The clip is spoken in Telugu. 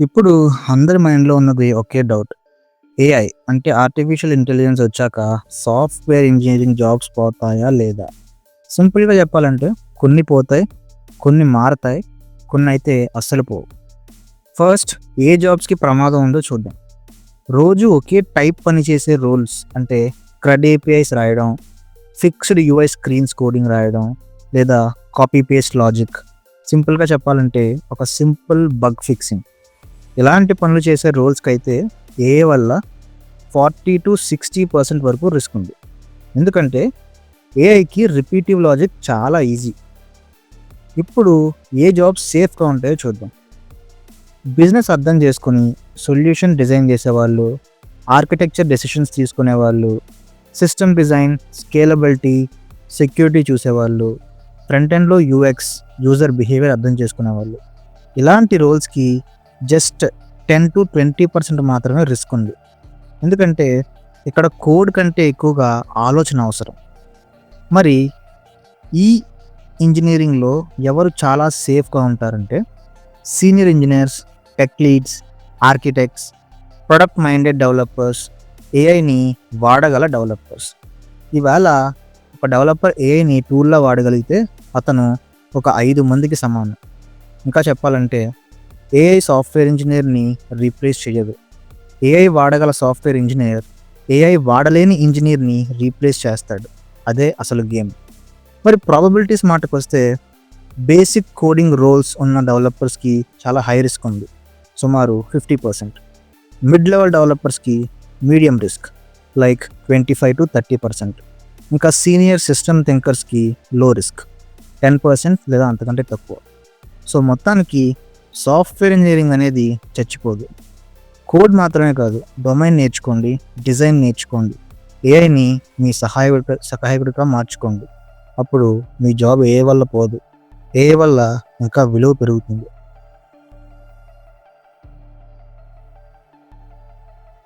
ఇప్పుడు అందరి మైండ్‌లో ఉన్నది ఒకే డౌట్. ఏఐ అంటే ఆర్టిఫిషియల్ ఇంటెలిజెన్స్ వచ్చాక సాఫ్ట్‌వేర్ ఇంజినీరింగ్ జాబ్స్ పోతాయా లేదా? సింపుల్‌గా చెప్పాలంటే కొన్ని పోతాయి, కొన్ని మారతాయి, కొన్నైతే అస్సలు పోవు. ఫస్ట్ ఏ జాబ్స్‌కి ప్రమాదం ఉందో చూద్దాం. రోజు ఒకే టైప్ పని చేసే రోల్స్ అంటే క్రడ్ ఏపీఐస్ రాయడం, ఫిక్స్డ్ యూఐ స్క్రీన్స్ కోడింగ్ రాయడం, లేదా కాపీ పేస్ట్ లాజిక్. సింపుల్‌గా చెప్పాలంటే ఒక సింపుల్ బగ్ ఫిక్సింగ్. ఇలాంటి పనులు చేసే రోల్స్‌కైతే ఏఐ వల్ల 40-60% వరకు రిస్క్ ఉంది. ఎందుకంటే ఏఐకి రిపీటివ్ లాజిక్ చాలా ఈజీ. ఇప్పుడు ఏ జాబ్స్ సేఫ్‌గా ఉంటాయో చూద్దాం. బిజినెస్ అర్థం చేసుకొని సొల్యూషన్ డిజైన్ చేసేవాళ్ళు, ఆర్కిటెక్చర్ డెసిషన్స్ తీసుకునేవాళ్ళు, సిస్టమ్ డిజైన్, స్కేలబిలిటీ, సెక్యూరిటీ చూసేవాళ్ళు, ఫ్రంట్ ఎండ్‌లో యూఎక్స్, యూజర్ బిహేవియర్ అర్థం చేసుకునేవాళ్ళు. ఇలాంటి రోల్స్‌కి జస్ట్ 10-20% మాత్రమే రిస్క్ ఉంది. ఎందుకంటే ఇక్కడ కోడ్ కంటే ఎక్కువగా ఆలోచన అవసరం. మరి ఈ ఇంజినీరింగ్‌లో ఎవరు చాలా సేఫ్‌గా ఉంటారంటే senior engineers, tech leads, architects, product minded developers, ఏఐని వాడగల డెవలపర్స్. ఇవాళ ఒక డెవలపర్ ఏఐని టూల్‌లా వాడగలిగితే అతను ఒక 5 మందికి సమానం. ఇంకా చెప్పాలంటే ఏఐ సాఫ్ట్‌వేర్ ఇంజినీర్‌ని రీప్లేస్ చేయదు. ఏఐ వాడగల సాఫ్ట్‌వేర్ ఇంజినీర్ ఏఐ వాడలేని ఇంజినీర్‌ని రీప్లేస్ చేస్తాడు. అదే అసలు గేమ్. మరి ప్రాబబిలిటీస్ మాటకొస్తే బేసిక్ కోడింగ్ రోల్స్ ఉన్న డెవలపర్స్‌కి చాలా హై రిస్క్ ఉంది. సుమారు 50%. మిడ్ లెవెల్ డెవలపర్స్‌కి మీడియం రిస్క్ లైక్ 25-30%. ఇంకా సీనియర్ సిస్టమ్ థింకర్స్‌కి లో రిస్క్ 10% లేదా అంతకంటే తక్కువ. సో మొత్తానికి సాఫ్ట్‌వేర్ ఇంజినీరింగ్ అనేది చచ్చిపోదు. కోడ్ మాత్రమే కాదు, డొమైన్ నేర్చుకోండి, డిజైన్ నేర్చుకోండి, ఏఐని మీ సహాయకుడిగా మార్చుకోండి. అప్పుడు మీ జాబ్ ఏఐ వల్ల పోదు. ఏఐ వల్ల ఇంకా విలువ పెరుగుతుంది.